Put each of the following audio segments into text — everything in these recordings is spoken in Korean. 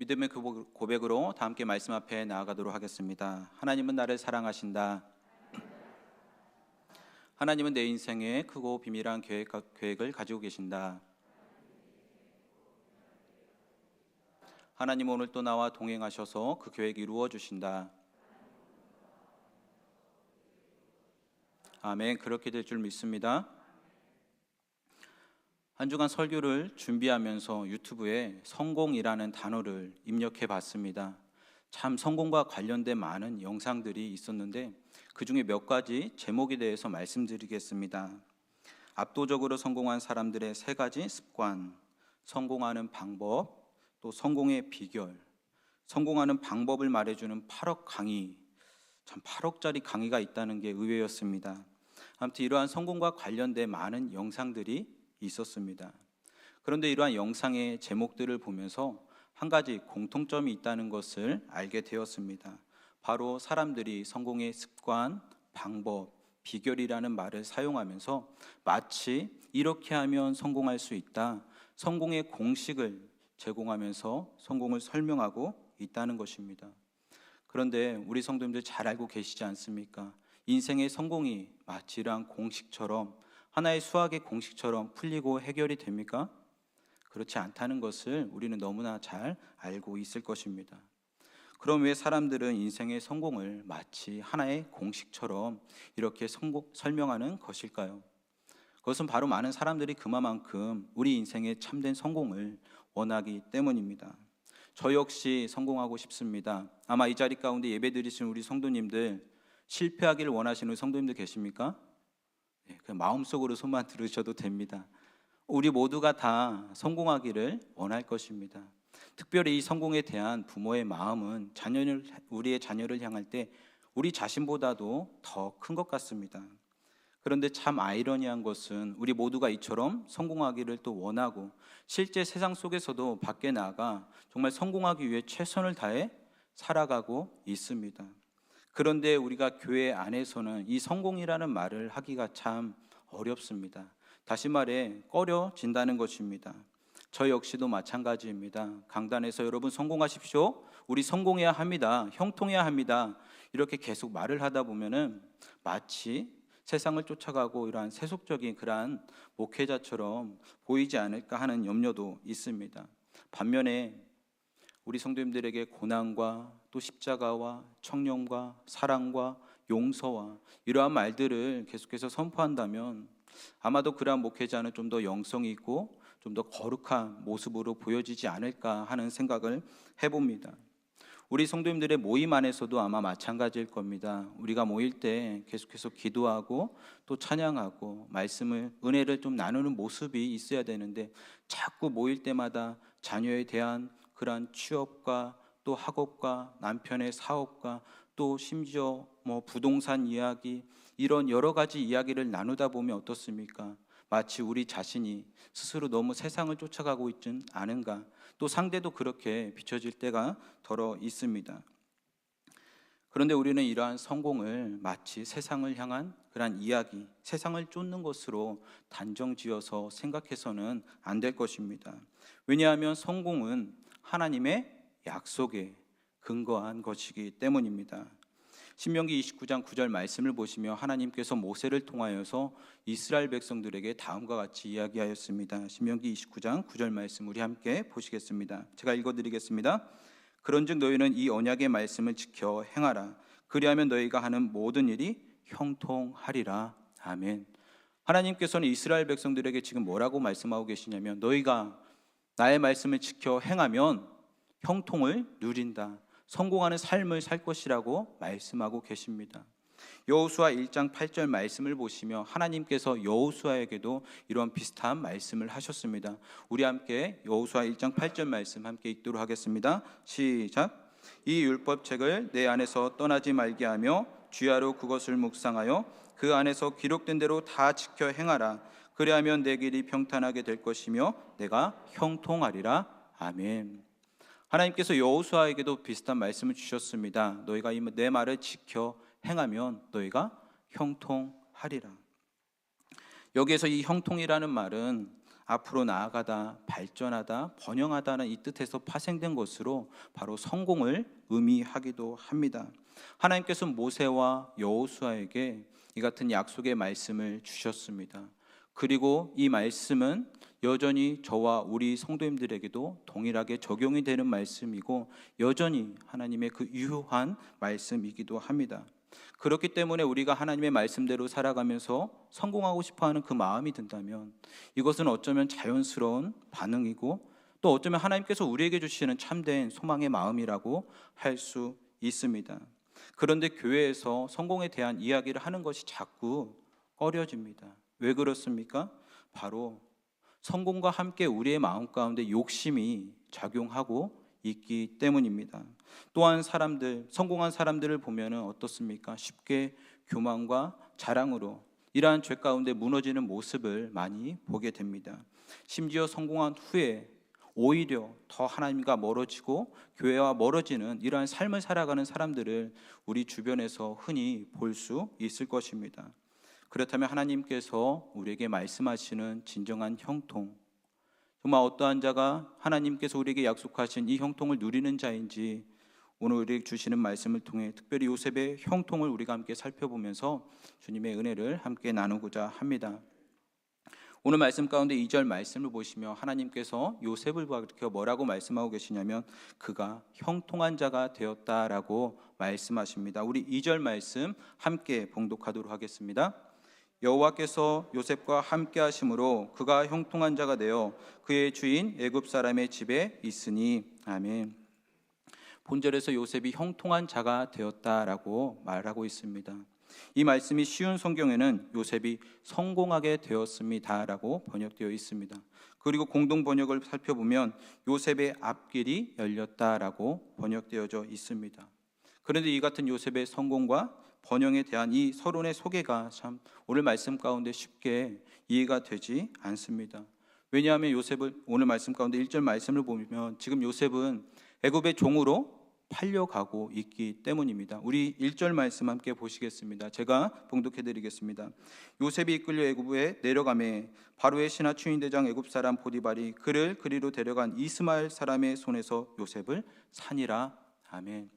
믿음의 고백으로 다 함께 말씀 앞에 나아가도록 하겠습니다. 하나님은 나를 사랑하신다. 하나님은 내 인생에 크고 비밀한 계획을 가지고 계신다. 하나님 오늘 또 나와 동행하셔서 그 계획 이루어 주신다. 아멘. 그렇게 될 줄 믿습니다. 한 주간 설교를 준비하면서 유튜브에 성공이라는 단어를 입력해 봤습니다. 참 성공과 관련된 많은 영상들이 있었는데 그 중에 몇 가지 제목에 대해서 말씀드리겠습니다. 압도적으로 성공한 사람들의 3가지 습관, 성공하는 방법, 또 성공의 비결, 성공하는 방법을 말해주는 8억 강의, 참 8억짜리 강의가 있다는 게 의외였습니다. 아무튼 이러한 성공과 관련된 많은 영상들이 있었습니다. 그런데 이러한 영상의 제목들을 보면서 한 가지 공통점이 있다는 것을 알게 되었습니다. 바로 사람들이 성공의 습관, 방법, 비결이라는 말을 사용하면서 마치 이렇게 하면 성공할 수 있다, 성공의 공식을 제공하면서 성공을 설명하고 있다는 것입니다. 그런데 우리 성도님들 잘 알고 계시지 않습니까? 인생의 성공이 마치 이러한 공식처럼, 하나의 수학의 공식처럼 풀리고 해결이 됩니까? 그렇지 않다는 것을 우리는 너무나 잘 알고 있을 것입니다. 그럼 왜 사람들은 인생의 성공을 마치 하나의 공식처럼 이렇게 설명하는 것일까요? 그것은 바로 많은 사람들이 그만큼 우리 인생의 참된 성공을 원하기 때문입니다. 저 역시 성공하고 싶습니다. 아마 이 자리 가운데 예배드리신 우리 성도님들, 실패하기를 원하시는 성도님들 계십니까? 그냥 마음속으로 손만 들으셔도 됩니다. 우리 모두가 다 성공하기를 원할 것입니다. 특별히 이 성공에 대한 부모의 마음은 우리의 자녀를 향할 때 우리 자신보다도 더 큰 것 같습니다. 그런데 참 아이러니한 것은 우리 모두가 이처럼 성공하기를 또 원하고 실제 세상 속에서도 밖에 나가 정말 성공하기 위해 최선을 다해 살아가고 있습니다. 그런데 우리가 교회 안에서는 이 성공이라는 말을 하기가 참 어렵습니다. 다시 말해 꺼려진다는 것입니다. 저 역시도 마찬가지입니다. 강단에서 여러분 성공하십시오, 우리 성공해야 합니다, 형통해야 합니다, 이렇게 계속 말을 하다 보면은 마치 세상을 쫓아가고 이러한 세속적인 그러한 목회자처럼 보이지 않을까 하는 염려도 있습니다. 반면에 우리 성도님들에게 고난과 또 십자가와 청렴과 사랑과 용서와 이러한 말들을 계속해서 선포한다면 아마도 그러한 목회자는 좀 더 영성이 있고 좀 더 거룩한 모습으로 보여지지 않을까 하는 생각을 해봅니다. 우리 성도님들의 모임 안에서도 아마 마찬가지일 겁니다. 우리가 모일 때 계속해서 기도하고 또 찬양하고 말씀을, 은혜를 좀 나누는 모습이 있어야 되는데 자꾸 모일 때마다 자녀에 대한 그러한 취업과 또 학업과 남편의 사업과 또 심지어 부동산 이야기, 이런 여러 가지 이야기를 나누다 보면 어떻습니까? 마치 우리 자신이 스스로 너무 세상을 쫓아가고 있진 않은가, 또 상대도 그렇게 비춰질 때가 더러 있습니다. 그런데 우리는 이러한 성공을 마치 세상을 향한 그러한 이야기, 세상을 쫓는 것으로 단정지어서 생각해서는 안 될 것입니다. 왜냐하면 성공은 하나님의 약속에 근거한 것이기 때문입니다. 신명기 29장 9절 말씀을 보시며 하나님께서 모세를 통하여서 이스라엘 백성들에게 다음과 같이 이야기하였습니다. 신명기 29장 9절 말씀 우리 함께 보시겠습니다. 제가 읽어드리겠습니다. 그런즉 너희는 이 언약의 말씀을 지켜 행하라. 그리하면 너희가 하는 모든 일이 형통하리라. 아멘. 하나님께서는 이스라엘 백성들에게 지금 뭐라고 말씀하고 계시냐면 너희가 나의 말씀을 지켜 행하면 형통을 누린다, 성공하는 삶을 살 것이라고 말씀하고 계십니다. 여호수아 1장 8절 말씀을 보시며 하나님께서 여호수아에게도 이런 비슷한 말씀을 하셨습니다. 우리 함께 여호수아 1장 8절 말씀 함께 읽도록 하겠습니다. 시작. 이 율법책을 내 안에서 떠나지 말게 하며 주야로 그것을 묵상하여 그 안에서 기록된 대로 다 지켜 행하라. 그리하면 내 길이 평탄하게 될 것이며 내가 형통하리라. 아멘. 하나님께서 여호수아에게도 비슷한 말씀을 주셨습니다. 너희가 내 말을 지켜 행하면 너희가 형통하리라. 여기에서 이 형통이라는 말은 앞으로 나아가다, 발전하다, 번영하다는 이 뜻에서 파생된 것으로 바로 성공을 의미하기도 합니다. 하나님께서 모세와 여호수아에게 이 같은 약속의 말씀을 주셨습니다. 그리고 이 말씀은 여전히 저와 우리 성도님들에게도 동일하게 적용이 되는 말씀이고 여전히 하나님의 그 유효한 말씀이기도 합니다. 그렇기 때문에 우리가 하나님의 말씀대로 살아가면서 성공하고 싶어하는 그 마음이 든다면 이것은 어쩌면 자연스러운 반응이고 또 어쩌면 하나님께서 우리에게 주시는 참된 소망의 마음이라고 할 수 있습니다. 그런데 교회에서 성공에 대한 이야기를 하는 것이 자꾸 꺼려집니다. 왜 그렇습니까? 바로 성공과 함께 우리의 마음 가운데 욕심이 작용하고 있기 때문입니다. 또한 성공한 사람들을 보면 어떻습니까? 쉽게 교만과 자랑으로 이러한 죄 가운데 무너지는 모습을 많이 보게 됩니다. 심지어 성공한 후에 오히려 더 하나님과 멀어지고 교회와 멀어지는 이러한 삶을 살아가는 사람들을 우리 주변에서 흔히 볼 수 있을 것입니다. 그렇다면 하나님께서 우리에게 말씀하시는 진정한 형통, 정말 어떠한 자가 하나님께서 우리에게 약속하신 이 형통을 누리는 자인지 오늘 우리에게 주시는 말씀을 통해 특별히 요셉의 형통을 우리가 함께 살펴보면서 주님의 은혜를 함께 나누고자 합니다. 오늘 말씀 가운데 2절 말씀을 보시며 하나님께서 요셉을 가리켜 뭐라고 말씀하고 계시냐면 그가 형통한 자가 되었다라고 말씀하십니다. 우리 2절 말씀 함께 봉독하도록 하겠습니다. 여호와께서 요셉과 함께 하심으로 그가 형통한 자가 되어 그의 주인 애굽 사람의 집에 있으니. 아멘. 본절에서 요셉이 형통한 자가 되었다라고 말하고 있습니다. 이 말씀이 쉬운 성경에는 요셉이 성공하게 되었습니다라고 번역되어 있습니다. 그리고 공동 번역을 살펴보면 요셉의 앞길이 열렸다라고 번역되어져 있습니다. 그런데 이 같은 요셉의 성공과 번영에 대한 이 서론의 소개가 참 오늘 말씀 가운데 쉽게 이해가 되지 않습니다. 왜냐하면 요셉을 오늘 말씀 가운데 1절 말씀을 보면 지금 요셉은 애굽의 종으로 팔려가고 있기 때문입니다. 우리 1절 말씀 함께 보시겠습니다. 제가 봉독해 드리겠습니다. 요셉이 이끌려 애굽에 내려가매 바로의 신하 추인대장 애굽 사람 보디발이 그를 그리로 데려간 이스마엘 사람의 손에서 요셉을 산이라. 아멘.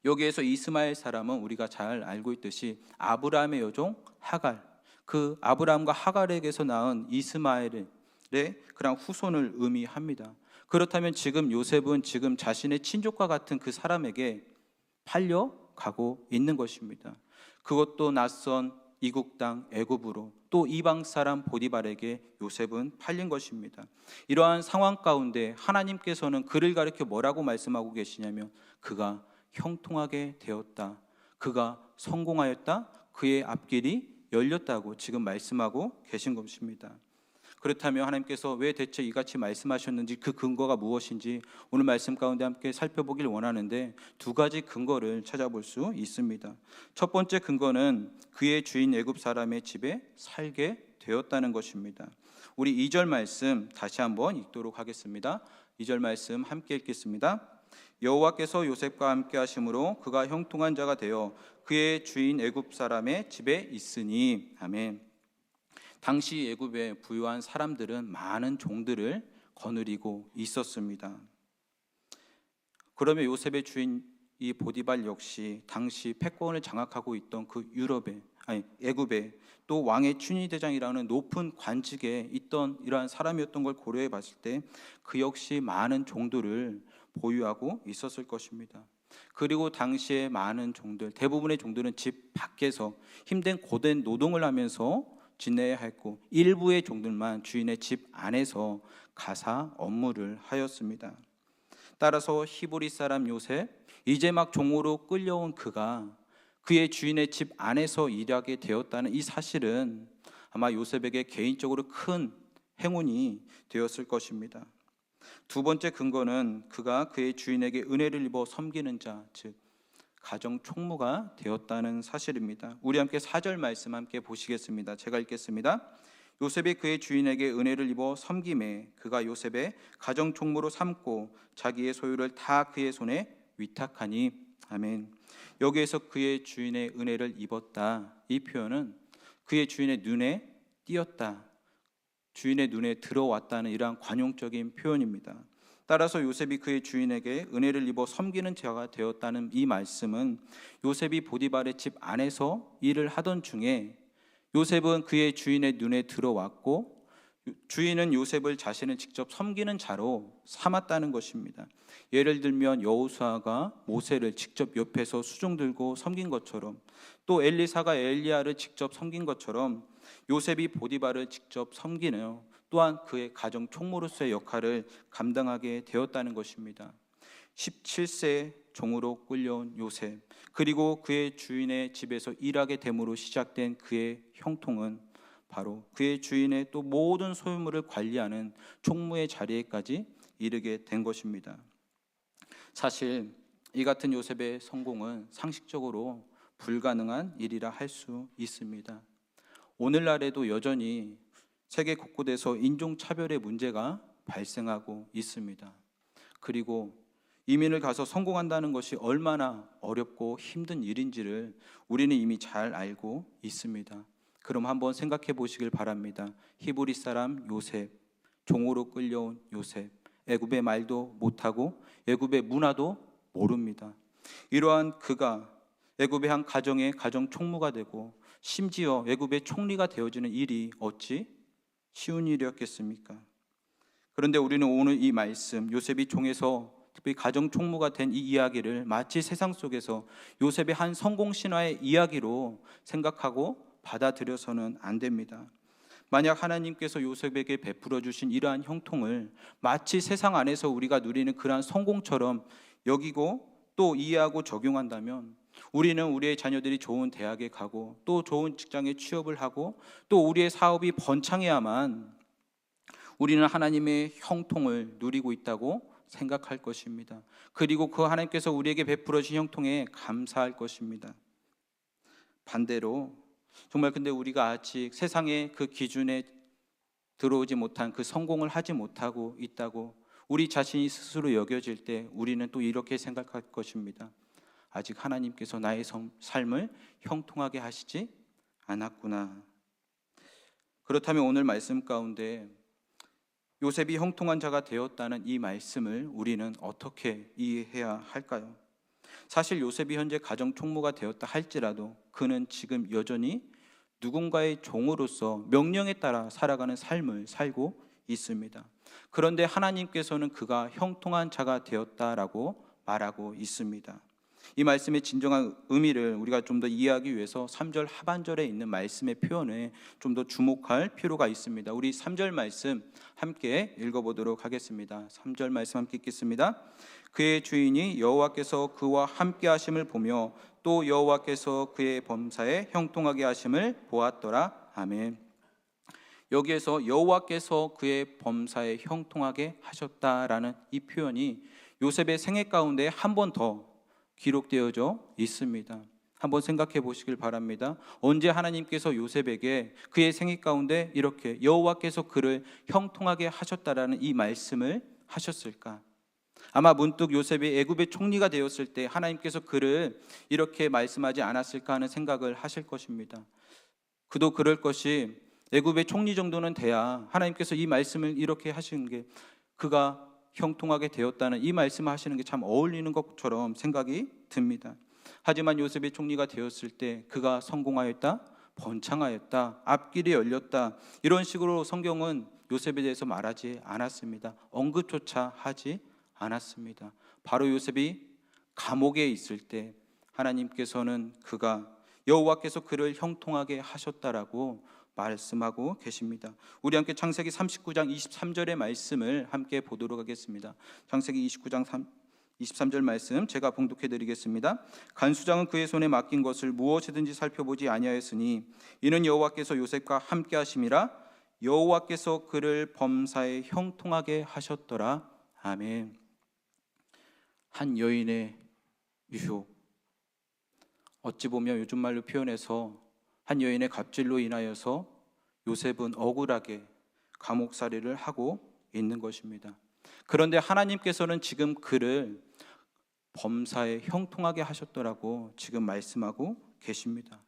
여기에서 이스마엘 사람은 우리가 잘 알고 있듯이 아브라함의 여종 하갈, 그 아브라함과 하갈에게서 낳은 이스마엘의 그런 후손을 의미합니다. 그렇다면 지금 요셉은 지금 자신의 친족과 같은 그 사람에게 팔려가고 있는 것입니다. 그것도 낯선 이국 땅 애굽으로, 또 이방 사람 보디발에게 요셉은 팔린 것입니다. 이러한 상황 가운데 하나님께서는 그를 가리켜 뭐라고 말씀하고 계시냐면 그가 형통하게 되었다, 그가 성공하였다, 그의 앞길이 열렸다고 지금 말씀하고 계신 것입니다. 그렇다면 하나님께서 왜 대체 이같이 말씀하셨는지, 그 근거가 무엇인지 오늘 말씀 가운데 함께 살펴보길 원하는데 두 가지 근거를 찾아볼 수 있습니다. 첫 번째 근거는 그의 주인 애굽 사람의 집에 살게 되었다는 것입니다. 우리 2절 말씀 다시 한번 읽도록 하겠습니다. 2절 말씀 함께 읽겠습니다. 여호와께서 요셉과 함께 하심으로 그가 형통한 자가 되어 그의 주인 애굽 사람의 집에 있으니. 아멘. 당시 애굽의 부유한 사람들은 많은 종들을 거느리고 있었습니다. 그러면 요셉의 주인 이 보디발 역시 당시 패권을 장악하고 있던 그 애굽에 또 왕의 춘위대장이라는 높은 관직에 있던 이러한 사람이었던 걸 고려해 봤을 때 그 역시 많은 종들을 보유하고 있었을 것입니다. 그리고 당시에 많은 종들, 대부분의 종들은 집 밖에서 힘든 고된 노동을 하면서 지내야 했고 일부의 종들만 주인의 집 안에서 가사 업무를 하였습니다. 따라서 히브리 사람 요셉, 이제 막 종으로 끌려온 그가 그의 주인의 집 안에서 일하게 되었다는 이 사실은 아마 요셉에게 개인적으로 큰 행운이 되었을 것입니다. 두 번째 근거는 그가 그의 주인에게 은혜를 입어 섬기는 자, 즉 가정 총무가 되었다는 사실입니다. 우리 함께 4절 말씀 함께 보시겠습니다. 제가 읽겠습니다. 요셉이 그의 주인에게 은혜를 입어 섬김에 그가 요셉의 가정 총무로 삼고 자기의 소유를 다 그의 손에 위탁하니. 아멘. 여기에서 그의 주인의 은혜를 입었다, 이 표현은 그의 주인의 눈에 띄었다, 주인의 눈에 들어왔다는 이러한 관용적인 표현입니다. 따라서 요셉이 그의 주인에게 은혜를 입어 섬기는 자가 되었다는 이 말씀은 요셉이 보디발의 집 안에서 일을 하던 중에 요셉은 그의 주인의 눈에 들어왔고 주인은 요셉을 자신을 직접 섬기는 자로 삼았다는 것입니다. 예를 들면 여호수아가 모세를 직접 옆에서 수종 들고 섬긴 것처럼, 또 엘리사가 엘리야를 직접 섬긴 것처럼 요셉이 보디발을 직접 섬기며 또한 그의 가정 총무로서의 역할을 감당하게 되었다는 것입니다. 17세 종으로 끌려온 요셉, 그리고 그의 주인의 집에서 일하게 됨으로 시작된 그의 형통은 바로 그의 주인의 또 모든 소유물을 관리하는 총무의 자리에까지 이르게 된 것입니다. 사실 이 같은 요셉의 성공은 상식적으로 불가능한 일이라 할 수 있습니다. 오늘날에도 여전히 세계 곳곳에서 인종차별의 문제가 발생하고 있습니다. 그리고 이민을 가서 성공한다는 것이 얼마나 어렵고 힘든 일인지를 우리는 이미 잘 알고 있습니다. 그럼 한번 생각해 보시길 바랍니다. 히브리 사람 요셉, 종으로 끌려온 요셉, 애굽의 말도 못하고 애굽의 문화도 모릅니다. 이러한 그가 애굽의 한 가정의 가정 총무가 되고 심지어 애굽의 총리가 되어지는 일이 어찌 쉬운 일이었겠습니까? 그런데 우리는 오늘 이 말씀, 요셉이 종에서 특별히 가정 총무가 된 이 이야기를 마치 세상 속에서 요셉의 한 성공 신화의 이야기로 생각하고 받아들여서는 안 됩니다. 만약 하나님께서 요셉에게 베풀어 주신 이러한 형통을 마치 세상 안에서 우리가 누리는 그러한 성공처럼 여기고 또 이해하고 적용한다면 우리는 우리의 자녀들이 좋은 대학에 가고 또 좋은 직장에 취업을 하고 또 우리의 사업이 번창해야만 우리는 하나님의 형통을 누리고 있다고 생각할 것입니다. 그리고 그 하나님께서 우리에게 베풀어 주신 형통에 감사할 것입니다. 반대로 정말 근데 우리가 아직 세상의 그 기준에 들어오지 못한 그 성공을 하지 못하고 있다고 우리 자신이 스스로 여겨질 때 우리는 또 이렇게 생각할 것입니다. 아직 하나님께서 나의 삶을 형통하게 하시지 않았구나. 그렇다면 오늘 말씀 가운데 요셉이 형통한 자가 되었다는 이 말씀을 우리는 어떻게 이해해야 할까요? 사실 요셉이 현재 가정 총무가 되었다 할지라도 그는 지금 여전히 누군가의 종으로서 명령에 따라 살아가는 삶을 살고 있습니다. 그런데 하나님께서는 그가 형통한 자가 되었다라고 말하고 있습니다. 이 말씀의 진정한 의미를 우리가 좀 더 이해하기 위해서 3절 하반절에 있는 말씀의 표현에 좀 더 주목할 필요가 있습니다. 우리 3절 말씀 함께 읽어보도록 하겠습니다. 3절 말씀 함께 읽겠습니다. 그의 주인이 여호와께서 그와 함께 하심을 보며 또 여호와께서 그의 범사에 형통하게 하심을 보았더라. 아멘. 여기에서 여호와께서 그의 범사에 형통하게 하셨다라는 이 표현이 요셉의 생애 가운데 한 번 더 기록되어져 있습니다. 한번 생각해 보시길 바랍니다. 언제 하나님께서 요셉에게 그의 생애 가운데 이렇게 여호와께서 그를 형통하게 하셨다라는 이 말씀을 하셨을까? 아마 문득 요셉이 애굽의 총리가 되었을 때 하나님께서 그를 이렇게 말씀하지 않았을까 하는 생각을 하실 것입니다. 그도 그럴 것이 애굽의 총리 정도는 돼야 하나님께서 이 말씀을 이렇게 하시는 게 그가 형통하게 되었다는 이 말씀을 하시는 게 참 어울리는 것처럼 생각이 듭니다. 하지만 요셉이 총리가 되었을 때 그가 성공하였다, 번창하였다, 앞길이 열렸다 이런 식으로 성경은 요셉에 대해서 말하지 않았습니다. 언급조차 하지 않았습니다. 바로 요셉이 감옥에 있을 때 하나님께서는 그가 여호와께서 그를 형통하게 하셨다라고 말씀하고 계십니다. 우리 함께 창세기 39장 23절의 말씀을 함께 보도록 하겠습니다. 창세기 29장 23절 말씀 제가 봉독해 드리겠습니다. 간수장은 그의 손에 맡긴 것을 무엇이든지 살펴보지 아니하였으니 이는 여호와께서 요셉과 함께 하심이라 여호와께서 그를 범사에 형통하게 하셨더라. 아멘. 한 여인의 유혹, 어찌 보면 요즘 말로 표현해서 한 여인의 갑질로 인하여서 요셉은 억울하게 감옥살이를 하고 있는 것입니다. 그런데 하나님께서는 지금 그를 범사에 형통하게 하셨더라고 지금 말씀하고 계십니다.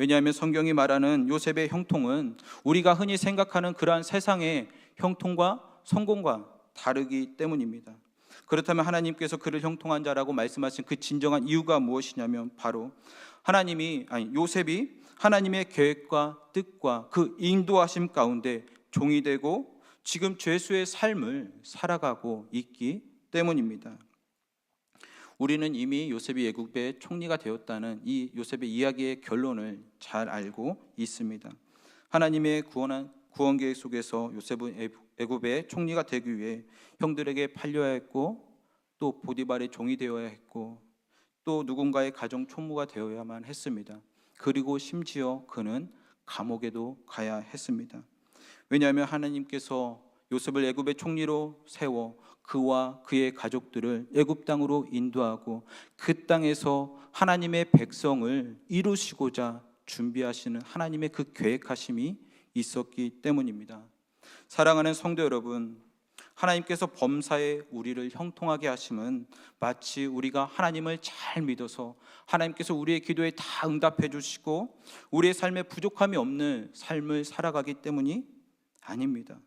왜냐하면 성경이 말하는 요셉의 형통은 우리가 흔히 생각하는 그러한 세상의 형통과 성공과 다르기 때문입니다. 그렇다면 하나님께서 그를 형통한 자라고 말씀하신 그 진정한 이유가 무엇이냐면 바로 요셉이 하나님의 계획과 뜻과 그 인도하심 가운데 종이 되고 지금 죄수의 삶을 살아가고 있기 때문입니다. 우리는 이미 요셉이 애굽의 총리가 되었다는 이 요셉의 이야기의 결론을 잘 알고 있습니다. 하나님의 구원 계획 속에서 요셉은 애굽의 총리가 되기 위해 형들에게 팔려야 했고, 또 보디발의 종이 되어야 했고, 또 누군가의 가정 총무가 되어야만 했습니다. 그리고 심지어 그는 감옥에도 가야 했습니다. 왜냐하면 하나님께서 요셉을 애굽의 총리로 세워 그와 그의 가족들을 애굽 땅으로 인도하고 그 땅에서 하나님의 백성을 이루시고자 준비하시는 하나님의 그 계획하심이 있었기 때문입니다. 사랑하는 성도 여러분, 하나님께서 범사에 우리를 형통하게 하심은 마치 우리가 하나님을 잘 믿어서 하나님께서 우리의 기도에 다 응답해 주시고 우리의 삶에 부족함이 없는 삶을 살아가기 때문이 아닙니다.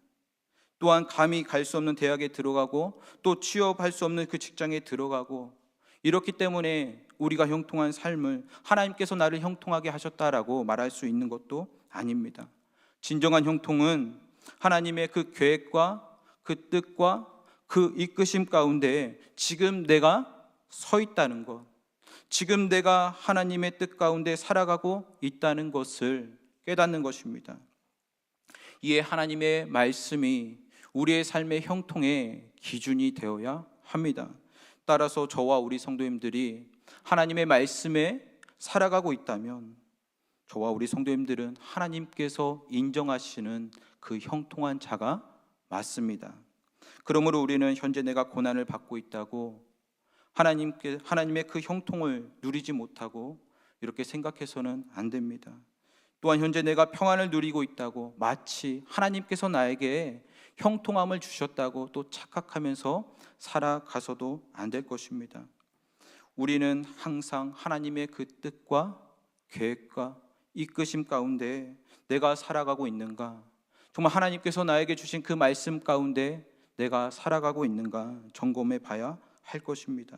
또한 감히 갈 수 없는 대학에 들어가고 또 취업할 수 없는 그 직장에 들어가고 이렇기 때문에 우리가 형통한 삶을 하나님께서 나를 형통하게 하셨다라고 말할 수 있는 것도 아닙니다. 진정한 형통은 하나님의 그 계획과 그 뜻과 그 이끄심 가운데 지금 내가 서 있다는 것, 지금 내가 하나님의 뜻 가운데 살아가고 있다는 것을 깨닫는 것입니다. 이에 하나님의 말씀이 우리의 삶의 형통의 기준이 되어야 합니다. 따라서 저와 우리 성도님들이 하나님의 말씀에 살아가고 있다면 저와 우리 성도님들은 하나님께서 인정하시는 그 형통한 자가 맞습니다. 그러므로 우리는 현재 내가 고난을 받고 있다고 하나님의 그 형통을 누리지 못하고 이렇게 생각해서는 안 됩니다. 또한 현재 내가 평안을 누리고 있다고 마치 하나님께서 나에게 형통함을 주셨다고 또 착각하면서 살아가서도 안 될 것입니다. 우리는 항상 하나님의 그 뜻과 계획과 이끄심 가운데 내가 살아가고 있는가, 정말 하나님께서 나에게 주신 그 말씀 가운데 내가 살아가고 있는가 점검해 봐야 할 것입니다.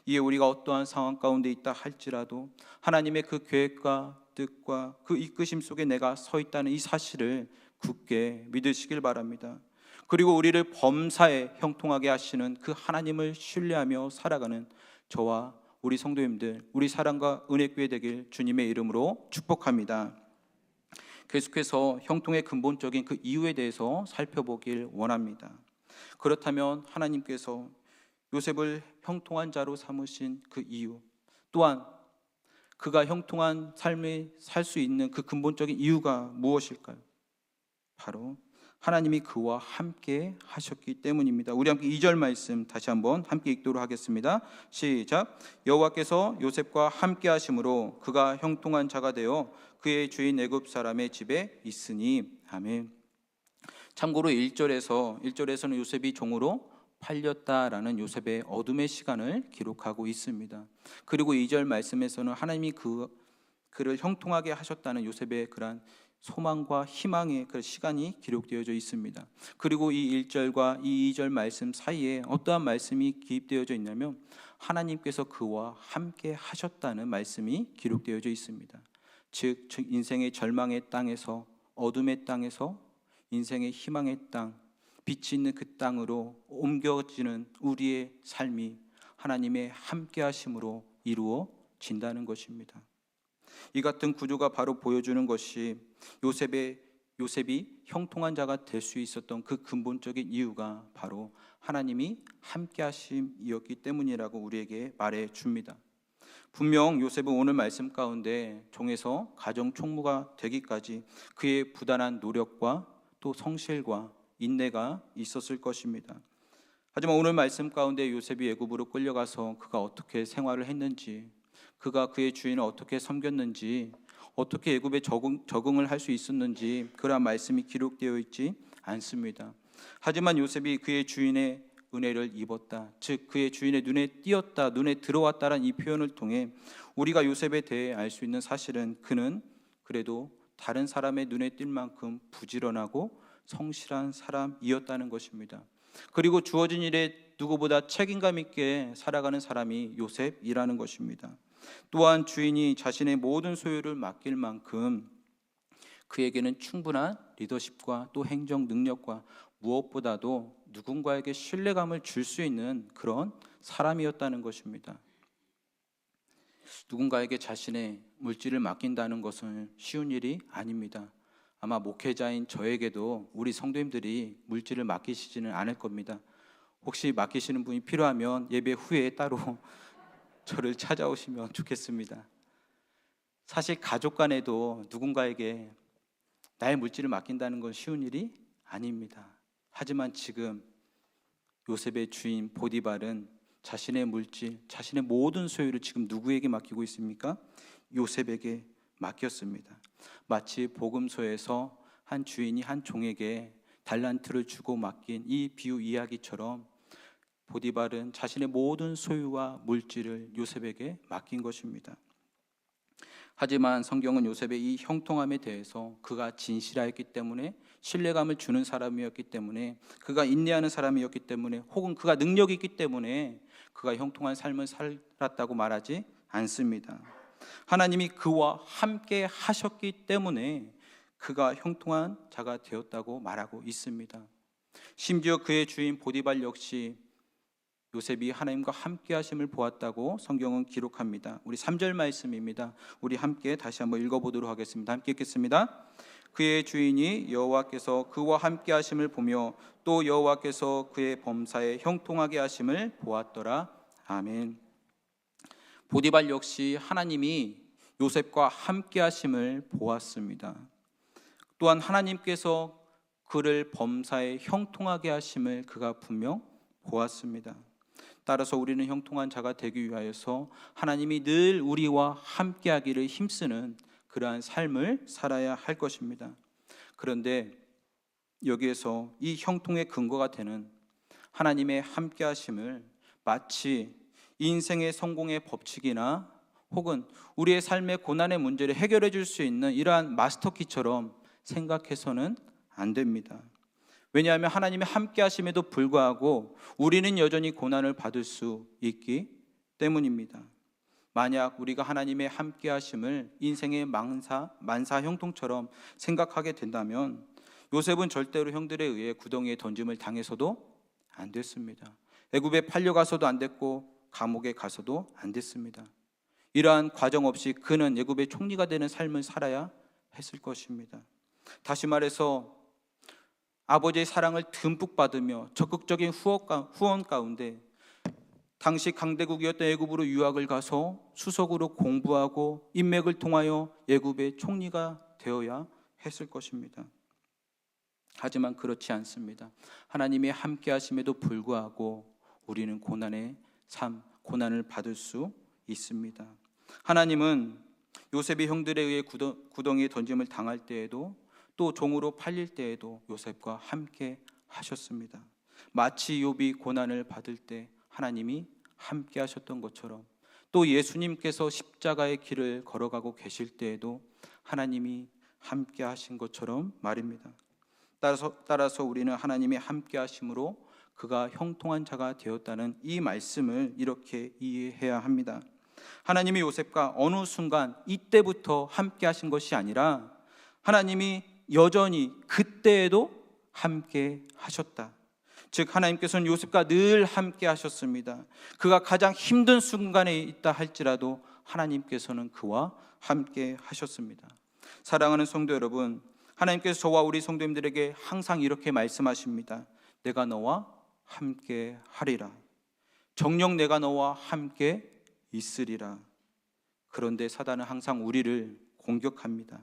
이에 우리가 어떠한 상황 가운데 있다 할지라도 하나님의 그 계획과 뜻과 그 이끄심 속에 내가 서 있다는 이 사실을 굳게 믿으시길 바랍니다. 그리고 우리를 범사에 형통하게 하시는 그 하나님을 신뢰하며 살아가는 저와 우리 성도님들, 우리 사랑과 은혜교회 되길 주님의 이름으로 축복합니다. 계속해서 형통의 근본적인 그 이유에 대해서 살펴보길 원합니다. 그렇다면 하나님께서 요셉을 형통한 자로 삼으신 그 이유, 또한 그가 형통한 삶을 살 수 있는 그 근본적인 이유가 무엇일까요? 바로 하나님이 그와 함께 하셨기 때문입니다. 우리 함께 2절 말씀 다시 한번 함께 읽도록 하겠습니다. 시작. 여호와께서 요셉과 함께 하심으로 그가 형통한 자가 되어 그의 주인 애굽 사람의 집에 있으니. 아멘. 참고로 1절에서는 요셉이 종으로 팔렸다라는 요셉의 어둠의 시간을 기록하고 있습니다. 그리고 2절 말씀에서는 하나님이 그를 형통하게 하셨다는 요셉의 그러한 소망과 희망의 그 시간이 기록되어져 있습니다. 그리고 이 1절과 이 2절 말씀 사이에 어떠한 말씀이 기입되어져 있냐면 하나님께서 그와 함께 하셨다는 말씀이 기록되어져 있습니다. 즉 인생의 절망의 땅에서, 어둠의 땅에서 인생의 희망의 땅, 빛이 있는 그 땅으로 옮겨지는 우리의 삶이 하나님의 함께 하심으로 이루어진다는 것입니다. 이 같은 구조가 바로 보여주는 것이 요셉이 형통한 자가 될 수 있었던 그 근본적인 이유가 바로 하나님이 함께 하심이었기 때문이라고 우리에게 말해 줍니다. 분명 요셉은 오늘 말씀 가운데 종에서 가정 총무가 되기까지 그의 부단한 노력과 또 성실과 인내가 있었을 것입니다. 하지만 오늘 말씀 가운데 요셉이 애굽으로 끌려가서 그가 어떻게 생활을 했는지, 그가 그의 주인을 어떻게 섬겼는지, 어떻게 애굽에 적응을 할 수 있었는지 그러한 말씀이 기록되어 있지 않습니다. 하지만 요셉이 그의 주인의 은혜를 입었다, 즉 그의 주인의 눈에 띄었다, 눈에 들어왔다라는 이 표현을 통해 우리가 요셉에 대해 알 수 있는 사실은 그는 그래도 다른 사람의 눈에 띌 만큼 부지런하고 성실한 사람이었다는 것입니다. 그리고 주어진 일에 누구보다 책임감 있게 살아가는 사람이 요셉이라는 것입니다. 또한 주인이 자신의 모든 소유를 맡길 만큼 그에게는 충분한 리더십과 또 행정 능력과 무엇보다도 누군가에게 신뢰감을 줄 수 있는 그런 사람이었다는 것입니다. 누군가에게 자신의 물질을 맡긴다는 것은 쉬운 일이 아닙니다. 아마 목회자인 저에게도 우리 성도님들이 물질을 맡기시지는 않을 겁니다. 혹시 맡기시는 분이 필요하면 예배 후에 따로 저를 찾아오시면 좋겠습니다. 사실 가족 간에도 누군가에게 나의 물질을 맡긴다는 건 쉬운 일이 아닙니다. 하지만 지금 요셉의 주인 보디발은 자신의 물질, 자신의 모든 소유를 지금 누구에게 맡기고 있습니까? 요셉에게 맡겼습니다. 마치 복음서에서 한 주인이 한 종에게 달란트를 주고 맡긴 이 비유 이야기처럼 보디발은 자신의 모든 소유와 물질을 요셉에게 맡긴 것입니다. 하지만 성경은 요셉의 이 형통함에 대해서 그가 진실하였기 때문에, 신뢰감을 주는 사람이었기 때문에, 그가 인내하는 사람이었기 때문에, 혹은 그가 능력이 있기 때문에 그가 형통한 삶을 살았다고 말하지 않습니다. 하나님이 그와 함께 하셨기 때문에 그가 형통한 자가 되었다고 말하고 있습니다. 심지어 그의 주인 보디발 역시 요셉이 하나님과 함께 하심을 보았다고 성경은 기록합니다. 우리 3절 말씀입니다. 우리 함께 다시 한번 읽어보도록 하겠습니다. 함께 읽겠습니다. 그의 주인이 여호와께서 그와 함께 하심을 보며 또 여호와께서 그의 범사에 형통하게 하심을 보았더라. 아멘. 보디발 역시 하나님이 요셉과 함께 하심을 보았습니다. 또한 하나님께서 그를 범사에 형통하게 하심을 그가 분명 보았습니다. 따라서 우리는 형통한 자가 되기 위하여서 하나님이 늘 우리와 함께 하기를 힘쓰는 그러한 삶을 살아야 할 것입니다. 그런데 여기에서 이 형통의 근거가 되는 하나님의 함께 하심을 마치 인생의 성공의 법칙이나 혹은 우리의 삶의 고난의 문제를 해결해 줄 수 있는 이러한 마스터키처럼 생각해서는 안 됩니다. 왜냐하면 하나님의 함께 하심에도 불구하고 우리는 여전히 고난을 받을 수 있기 때문입니다. 만약 우리가 하나님의 함께 하심을 인생의 만사 형통처럼 생각하게 된다면 요셉은 절대로 형들에 의해 구덩이에 던짐을 당해서도 안 됐습니다. 애굽에 팔려가서도 안 됐고 감옥에 가서도 안 됐습니다. 이러한 과정 없이 그는 애굽의 총리가 되는 삶을 살아야 했을 것입니다. 다시 말해서 아버지의 사랑을 듬뿍 받으며 적극적인 후원 가운데 당시 강대국이었던 애굽으로 유학을 가서 수석으로 공부하고 인맥을 통하여 애굽의 총리가 되어야 했을 것입니다. 하지만 그렇지 않습니다. 하나님의 함께 하심에도 불구하고 우리는 고난의 삶, 고난을 받을 수 있습니다. 하나님은 요셉이 형들에 의해 구덩이에 던짐을 당할 때에도 또 종으로 팔릴 때에도 요셉과 함께 하셨습니다. 마치 욥이 고난을 받을 때 하나님이 함께 하셨던 것처럼 또 예수님께서 십자가의 길을 걸어가고 계실 때에도 하나님이 함께 하신 것처럼 말입니다. 따라서 우리는 하나님의 함께 하심으로 그가 형통한 자가 되었다는 이 말씀을 이렇게 이해해야 합니다. 하나님이 요셉과 어느 순간 이때부터 함께 하신 것이 아니라 하나님이 여전히 그때에도 함께 하셨다. 즉 하나님께서는 요셉과 늘 함께 하셨습니다. 그가 가장 힘든 순간에 있다 할지라도 하나님께서는 그와 함께 하셨습니다. 사랑하는 성도 여러분, 하나님께서 저와 우리 성도님들에게 항상 이렇게 말씀하십니다. 내가 너와 함께 하리라. 정녕 내가 너와 함께 있으리라. 그런데 사단은 항상 우리를 공격합니다.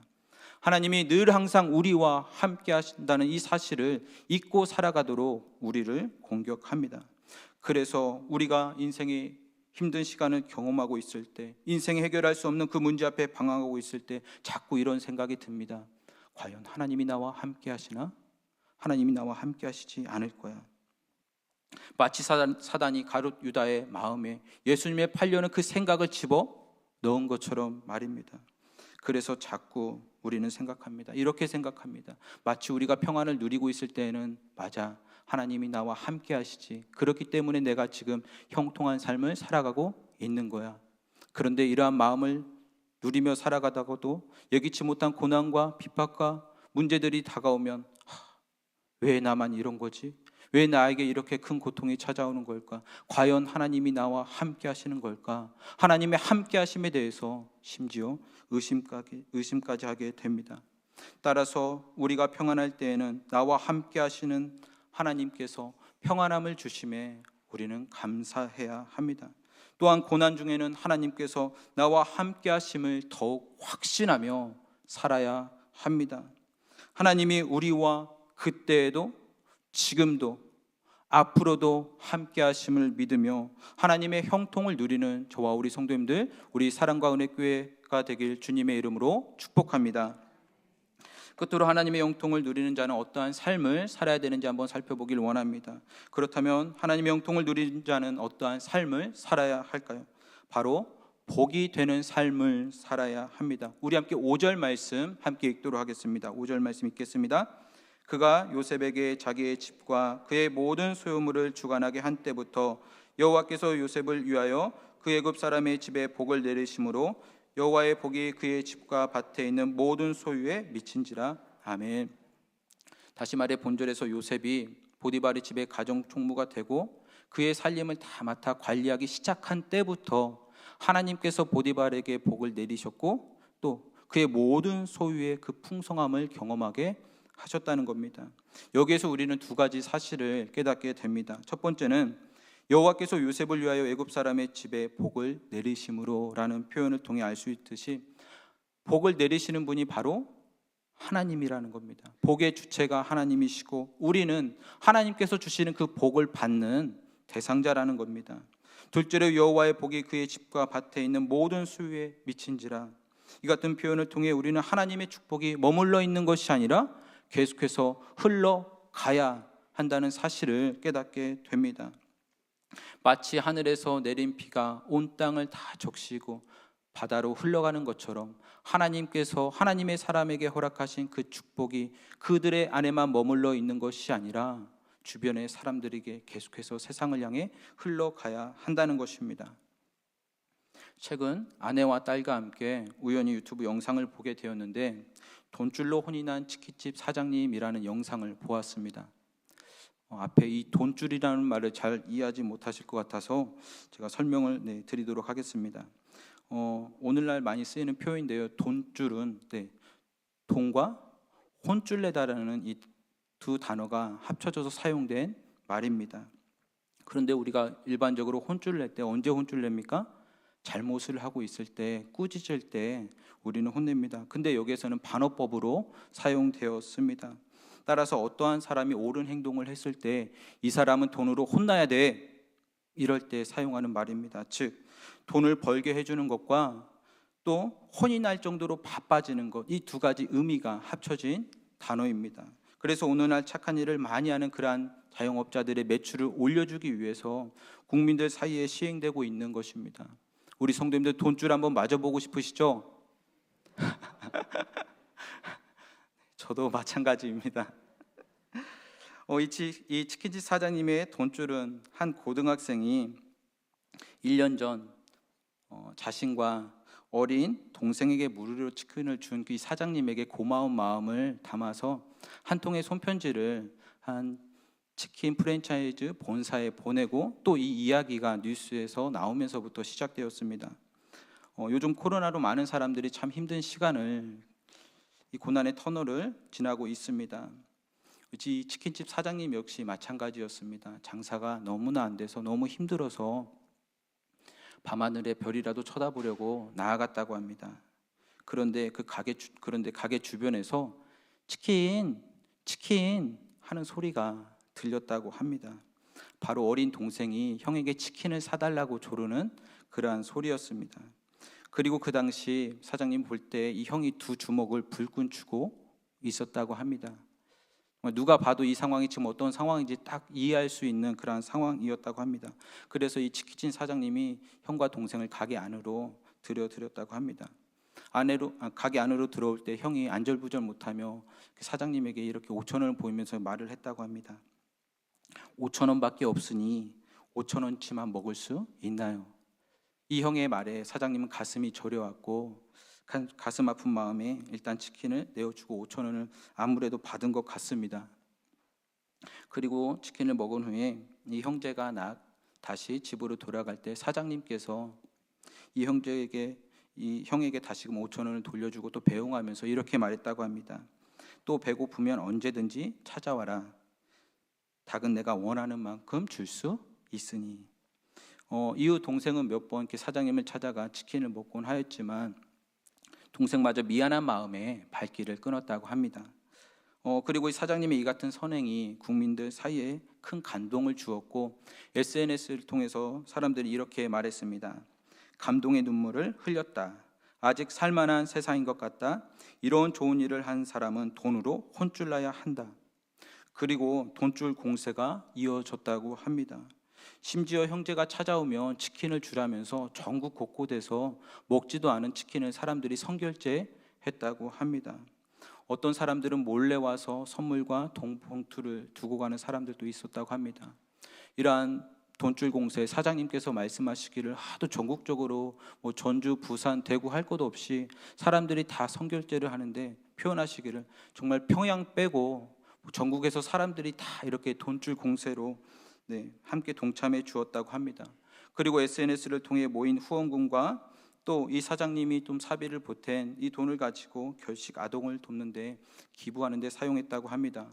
하나님이 늘 항상 우리와 함께 하신다는 이 사실을 잊고 살아가도록 우리를 공격합니다. 그래서 우리가 인생의 힘든 시간을 경험하고 있을 때, 인생에 해결할 수 없는 그 문제 앞에 방황하고 있을 때 자꾸 이런 생각이 듭니다. 과연 하나님이 나와 함께 하시나? 하나님이 나와 함께 하시지 않을 거야. 마치 사단이 가룟 유다의 마음에 예수님의 팔려는 그 생각을 집어 넣은 것처럼 말입니다. 그래서 자꾸 우리는 생각합니다. 이렇게 생각합니다. 마치 우리가 평안을 누리고 있을 때에는 맞아, 하나님이 나와 함께 하시지. 그렇기 때문에 내가 지금 형통한 삶을 살아가고 있는 거야. 그런데 이러한 마음을 누리며 살아가다가도 예기치 못한 고난과 핍박과 문제들이 다가오면 왜 나만 이런 거지? 왜 나에게 이렇게 큰 고통이 찾아오는 걸까? 과연 하나님이 나와 함께 하시는 걸까? 하나님의 함께 하심에 대해서 심지어 의심까지 하게 됩니다. 따라서 우리가 평안할 때에는 나와 함께 하시는 하나님께서 평안함을 주심에 우리는 감사해야 합니다. 또한 고난 중에는 하나님께서 나와 함께 하심을 더욱 확신하며 살아야 합니다. 하나님이 우리와 그때에도 지금도 앞으로도 함께 하심을 믿으며 하나님의 형통을 누리는 저와 우리 성도님들, 우리 사랑과 은혜 교회가 되길 주님의 이름으로 축복합니다. 끝으로 하나님의 형통을 누리는 자는 어떠한 삶을 살아야 되는지 한번 살펴보길 원합니다. 그렇다면 하나님의 형통을 누리는 자는 어떠한 삶을 살아야 할까요? 바로 복이 되는 삶을 살아야 합니다. 우리 함께 5절 말씀 함께 읽도록 하겠습니다. 5절 말씀 읽겠습니다. 그가 요셉에게 자기의 집과 그의 모든 소유물을 주관하게 한 때부터 여호와께서 요셉을 위하여 그 애굽 사람의 집에 복을 내리심으로 여호와의 복이 그의 집과 밭에 있는 모든 소유에 미친지라. 아멘. 다시 말해 본절에서 요셉이 보디발의 집에 가정 총무가 되고 그의 살림을 다 맡아 관리하기 시작한 때부터 하나님께서 보디발에게 복을 내리셨고 또 그의 모든 소유의 그 풍성함을 경험하게 하셨다는 겁니다. 여기에서 우리는 두 가지 사실을 깨닫게 됩니다. 첫 번째는 여호와께서 요셉을 위하여 애굽 사람의 집에 복을 내리심으로라는 표현을 통해 알 수 있듯이 복을 내리시는 분이 바로 하나님이라는 겁니다. 복의 주체가 하나님이시고 우리는 하나님께서 주시는 그 복을 받는 대상자라는 겁니다. 둘째로 여호와의 복이 그의 집과 밭에 있는 모든 소유에 미친지라. 이 같은 표현을 통해 우리는 하나님의 축복이 머물러 있는 것이 아니라 계속해서 흘러가야 한다는 사실을 깨닫게 됩니다. 마치 하늘에서 내린 비가 온 땅을 다 적시고 바다로 흘러가는 것처럼 하나님께서 하나님의 사람에게 허락하신 그 축복이 그들의 안에만 머물러 있는 것이 아니라 주변의 사람들에게 계속해서 세상을 향해 흘러가야 한다는 것입니다. 최근 아내와 딸과 함께 우연히 유튜브 영상을 보게 되었는데 돈줄로 혼이 난 치킨집 사장님이라는 영상을 보았습니다. 앞에 이 돈줄이라는 말을 잘 이해하지 못하실 것 같아서 제가 설명을 드리도록 하겠습니다. 오늘날 많이 쓰이는 표현인데요. 돈줄은 돈과 혼줄내다라는 이 두 단어가 합쳐져서 사용된 말입니다. 그런데 우리가 일반적으로 혼줄을 낼 때 언제 혼쭐 냅니까? 잘못을 하고 있을 때, 꾸짖을 때 우리는 혼냅니다. 근데 여기에서는 반어법으로 사용되었습니다. 따라서 어떠한 사람이 옳은 행동을 했을 때 이 사람은 돈으로 혼나야 돼, 이럴 때 사용하는 말입니다. 즉 돈을 벌게 해주는 것과 또 혼이 날 정도로 바빠지는 것, 이 두 가지 의미가 합쳐진 단어입니다. 그래서 오늘날 착한 일을 많이 하는 그러한 자영업자들의 매출을 올려주기 위해서 국민들 사이에 시행되고 있는 것입니다. 우리 성도님들 돈줄 한번 맞아보고 싶으시죠? 저도 마찬가지입니다. 이 치킨집 사장님의 돈줄은 한 고등학생이 1년 전 자신과 어린 동생에게 무료로 치킨을 준 그 사장님에게 고마운 마음을 담아서 한 통의 손편지를 한 치킨 프랜차이즈 본사에 보내고 또 이 이야기가 뉴스에서 나오면서부터 시작되었습니다. 요즘 코로나로 많은 사람들이 참 힘든 시간을, 이 고난의 터널을 지나고 있습니다. 이 치킨집 사장님 역시 마찬가지였습니다. 장사가 너무나 안 돼서 너무 힘들어서 밤하늘의 별이라도 쳐다보려고 나아갔다고 합니다. 그런데 가게 주변에서 치킨 하는 소리가 들렸다고 합니다. 바로 어린 동생이 형에게 치킨을 사달라고 조르는 그러한 소리였습니다. 그리고 그 당시 사장님 볼 때 이 형이 두 주먹을 불끈 쥐고 있었다고 합니다. 누가 봐도 이 상황이 지금 어떤 상황인지 딱 이해할 수 있는 그러한 상황이었다고 합니다. 그래서 이 치킨집 사장님이 형과 동생을 가게 안으로 드렸다고 합니다. 가게 안으로 들어올 때 형이 안절부절 못하며 사장님에게 이렇게 5천 원을 보이면서 말을 했다고 합니다. 5천 원밖에 없으니 5천 원치만 먹을 수 있나요? 이 형의 말에 사장님은 가슴이 저려왔고 가슴 아픈 마음에 일단 치킨을 내어주고 5천 원을 아무래도 받은 것 같습니다. 그리고 치킨을 먹은 후에 이 형제가 다시 집으로 돌아갈 때 사장님께서 이 형에게 다시금 5천 원을 돌려주고 또 배웅하면서 이렇게 말했다고 합니다. 또 배고프면 언제든지 찾아와라. 닭은 내가 원하는 만큼 줄 수 있으니. 이후 동생은 몇 번 이렇게 사장님을 찾아가 치킨을 먹곤 하였지만 동생마저 미안한 마음에 발길을 끊었다고 합니다. 그리고 이 사장님의 이 같은 선행이 국민들 사이에 큰 감동을 주었고 SNS를 통해서 사람들이 이렇게 말했습니다. 감동의 눈물을 흘렸다. 아직 살만한 세상인 것 같다. 이런 좋은 일을 한 사람은 돈으로 혼쭐 나야 한다. 그리고 돈줄 공세가 이어졌다고 합니다. 심지어 형제가 찾아오면 치킨을 주라면서 전국 곳곳에서 먹지도 않은 치킨을 사람들이 선결제했다고 합니다. 어떤 사람들은 몰래 와서 선물과 돈봉투를 두고 가는 사람들도 있었다고 합니다. 이러한 돈줄 공세, 사장님께서 말씀하시기를 하도 전국적으로 전주, 부산, 대구 할 것 없이 사람들이 다 선결제를 하는데 표현하시기를 정말 평양 빼고 전국에서 사람들이 다 이렇게 돈줄 공세로 함께 동참해 주었다고 합니다. 그리고 SNS를 통해 모인 후원금과 또 이 사장님이 좀 사비를 보탠 이 돈을 가지고 결식 아동을 돕는데 기부하는 데 사용했다고 합니다.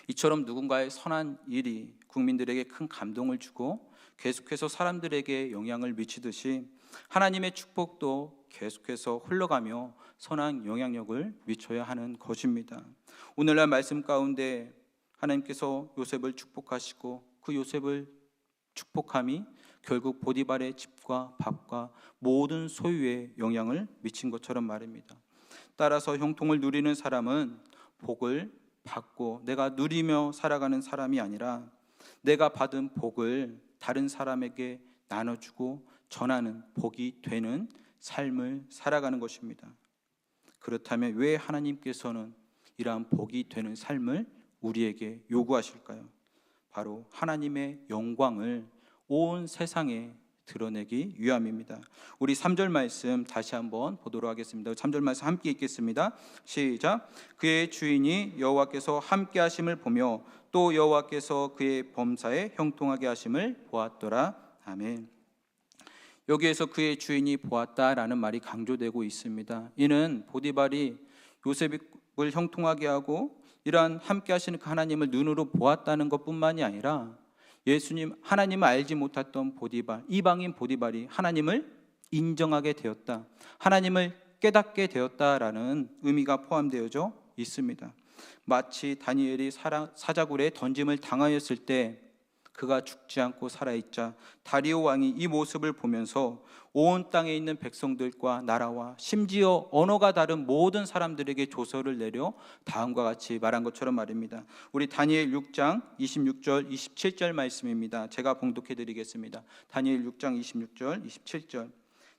이처럼 누군가의 선한 일이 국민들에게 큰 감동을 주고 계속해서 사람들에게 영향을 미치듯이 하나님의 축복도 계속해서 흘러가며 선한 영향력을 미쳐야 하는 것입니다. 오늘날 말씀 가운데 하나님께서 요셉을 축복하시고 그 요셉을 축복함이 결국 보디발의 집과 밥과 모든 소유에 영향을 미친 것처럼 말입니다. 따라서 형통을 누리는 사람은 복을 받고 내가 누리며 살아가는 사람이 아니라 내가 받은 복을 다른 사람에게 나눠주고 전하는 복이 되는 삶을 살아가는 것입니다. 그렇다면 왜 하나님께서는 이러한 복이 되는 삶을 우리에게 요구하실까요? 바로 하나님의 영광을 온 세상에 드러내기 위함입니다. 우리 3절 말씀 다시 한번 보도록 하겠습니다. 3절 말씀 함께 읽겠습니다. 시작. 그의 주인이 여호와께서 함께 하심을 보며 또 여호와께서 그의 범사에 형통하게 하심을 보았더라. 아멘. 여기에서 그의 주인이 보았다라는 말이 강조되고 있습니다. 이는 보디발이 요셉을 형통하게 하고 이러한 함께 하시는 하나님을 눈으로 보았다는 것뿐만이 아니라 예수님 하나님을 알지 못했던 보디발, 이방인 보디발이 하나님을 인정하게 되었다, 하나님을 깨닫게 되었다라는 의미가 포함되어져 있습니다. 마치 다니엘이 사자굴에 던짐을 당하였을 때 그가 죽지 않고 살아있자 다리오 왕이 이 모습을 보면서 온 땅에 있는 백성들과 나라와 심지어 언어가 다른 모든 사람들에게 조서를 내려 다음과 같이 말한 것처럼 말입니다. 우리 다니엘 6장 26절 27절 말씀입니다. 제가 봉독해 드리겠습니다. 다니엘 6장 26절 27절.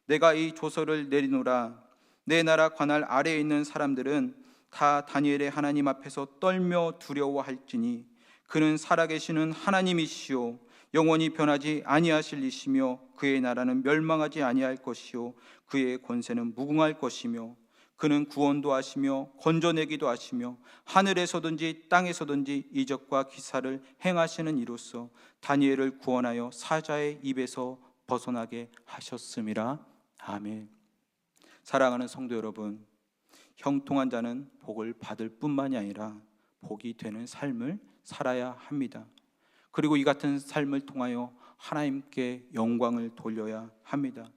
내가 이 조서를 내리노라. 내 나라 관할 아래에 있는 사람들은 다 다니엘의 하나님 앞에서 떨며 두려워할지니 그는 살아계시는 하나님이시오 영원히 변하지 아니하실 이시며 그의 나라는 멸망하지 아니할 것이요 그의 권세는 무궁할 것이며 그는 구원도 하시며 건져내기도 하시며 하늘에서든지 땅에서든지 이적과 기사를 행하시는 이로써 다니엘을 구원하여 사자의 입에서 벗어나게 하셨음이라. 아멘. 사랑하는 성도 여러분, 형통한 자는 복을 받을 뿐만이 아니라 복이 되는 삶을 살아야 합니다. 그리고 이 같은 삶을 통하여 하나님께 영광을 돌려야 합니다.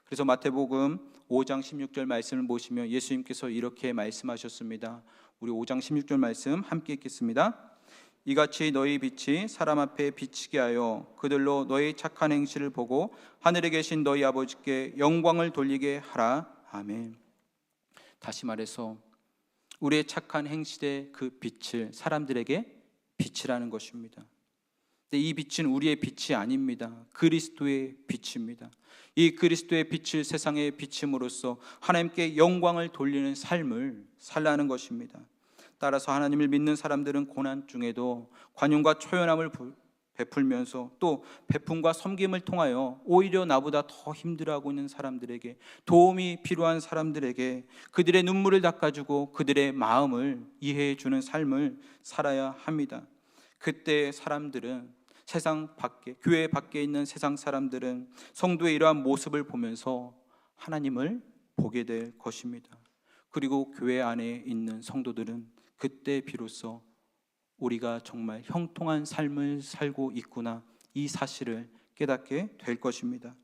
그래서 마태복음 5장 16절 말씀을 보시면 예수님께서 이렇게 말씀하셨습니다. 우리 5장 16절 말씀 함께 읽겠습니다. 이같이 너희 빛이 사람 앞에 비치게 하여 그들로 너희 착한 행실을 보고 하늘에 계신 너희 아버지께 영광을 돌리게 하라. 아멘. 다시 말해서 우리의 착한 행실의 그 빛을 사람들에게 비치라는 것입니다. 근데 이 빛은 우리의 빛이 아닙니다. 그리스도의 빛입니다. 이 그리스도의 빛을 세상에 비침으로써 하나님께 영광을 돌리는 삶을 살라는 것입니다. 따라서 하나님을 믿는 사람들은 고난 중에도 관용과 초연함을 베풀면서 또 베품과 섬김을 통하여 오히려 나보다 더 힘들어하고 있는 사람들에게, 도움이 필요한 사람들에게 그들의 눈물을 닦아주고 그들의 마음을 이해해 주는 삶을 살아야 합니다. 그때 사람들은, 세상 밖에, 교회 밖에 있는 세상 사람들은 성도의 이러한 모습을 보면서 하나님을 보게 될 것입니다. 그리고 교회 안에 있는 성도들은 그때 비로소 우리가 정말 형통한 삶을 살고 있구나, 이 사실을 깨닫게 될 것입니다.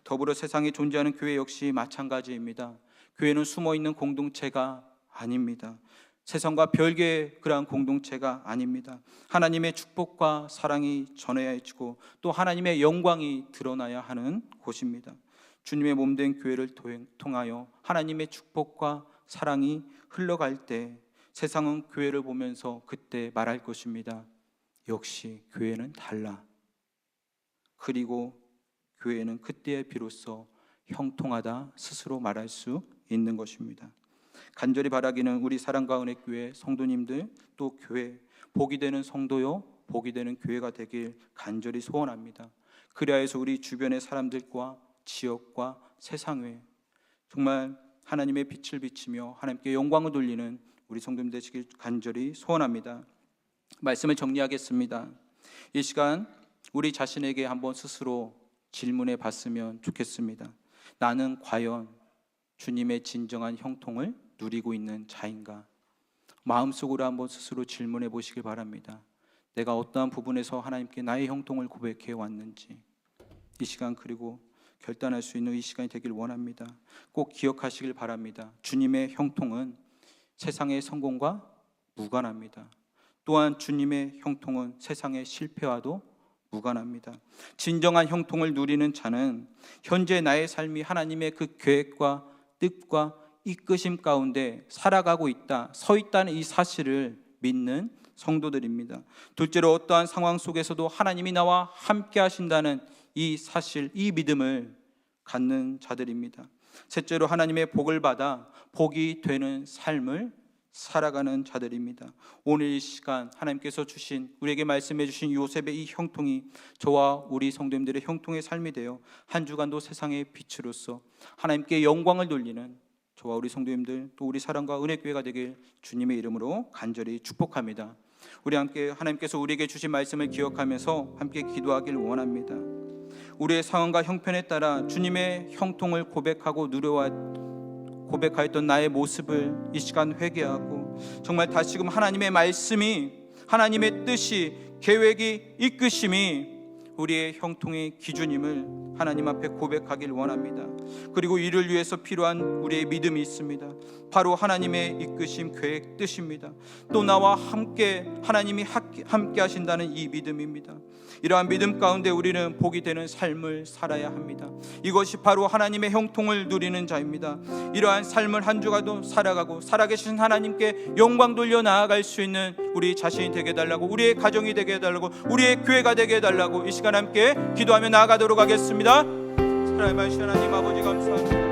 더불어 세상에 존재하는 교회 역시 마찬가지입니다. 교회는 숨어있는 공동체가 아닙니다. 세상과 별개의 그러한 공동체가 아닙니다. 하나님의 축복과 사랑이 전해지고 또 하나님의 영광이 드러나야 하는 곳입니다. 주님의 몸된 교회를 통하여 하나님의 축복과 사랑이 흘러갈 때 세상은 교회를 보면서 그때 말할 것입니다. 역시 교회는 달라. 그리고 교회는 그때에 비로소 형통하다 스스로 말할 수 있는 것입니다. 간절히 바라기는 우리 사랑과 은혜교회 성도님들, 또 교회, 복이 되는 성도요 복이 되는 교회가 되길 간절히 소원합니다. 그래야 해서 우리 주변의 사람들과 지역과 세상에 정말 하나님의 빛을 비치며 하나님께 영광을 돌리는 우리 성도님 되시길 간절히 소원합니다. 말씀을 정리하겠습니다. 이 시간 우리 자신에게 한번 스스로 질문해 봤으면 좋겠습니다. 나는 과연 주님의 진정한 형통을 누리고 있는 자인가? 마음속으로 한번 스스로 질문해 보시길 바랍니다. 내가 어떠한 부분에서 하나님께 나의 형통을 고백해 왔는지 이 시간, 그리고 결단할 수 있는 이 시간이 되길 원합니다. 꼭 기억하시길 바랍니다. 주님의 형통은 세상의 성공과 무관합니다. 또한 주님의 형통은 세상의 실패와도 무관합니다. 진정한 형통을 누리는 자는 현재 나의 삶이 하나님의 그 계획과 뜻과 이끄심 가운데 살아가고 있다, 서 있다는 이 사실을 믿는 성도들입니다. 둘째로 어떠한 상황 속에서도 하나님이 나와 함께 하신다는 이 사실, 이 믿음을 갖는 자들입니다. 셋째로 하나님의 복을 받아 복이 되는 삶을 살아가는 자들입니다. 오늘 이 시간 하나님께서 주신, 우리에게 말씀해 주신 요셉의 이 형통이 저와 우리 성도님들의 형통의 삶이 되어 한 주간도 세상의 빛으로서 하나님께 영광을 돌리는 저와 우리 성도님들, 또 우리 사랑과 은혜교회가 되길 주님의 이름으로 간절히 축복합니다. 우리 함께 하나님께서 우리에게 주신 말씀을 기억하면서 함께 기도하길 원합니다. 우리의 상황과 형편에 따라 주님의 형통을 고백하였던 나의 모습을 이 시간 회개하고 정말 다시금 하나님의 말씀이, 하나님의 뜻이, 계획이, 이끄심이 우리의 형통의 기준임을 하나님 앞에 고백하길 원합니다. 그리고 이를 위해서 필요한 우리의 믿음이 있습니다. 바로 하나님의 이끄심, 계획, 뜻입니다. 또 나와 함께 하나님이 함께 하신다는 이 믿음입니다. 이러한 믿음 가운데 우리는 복이 되는 삶을 살아야 합니다. 이것이 바로 하나님의 형통을 누리는 자입니다. 이러한 삶을 한 주간도 살아가고 살아계신 하나님께 영광 돌려 나아갈 수 있는 우리 자신이 되게 해달라고, 우리의 가정이 되게 해달라고, 우리의 교회가 되게 해달라고 이 시간 함께 기도하며 나아가도록 하겠습니다. 사랑의 말씀 하나님 아버지 감사합니다.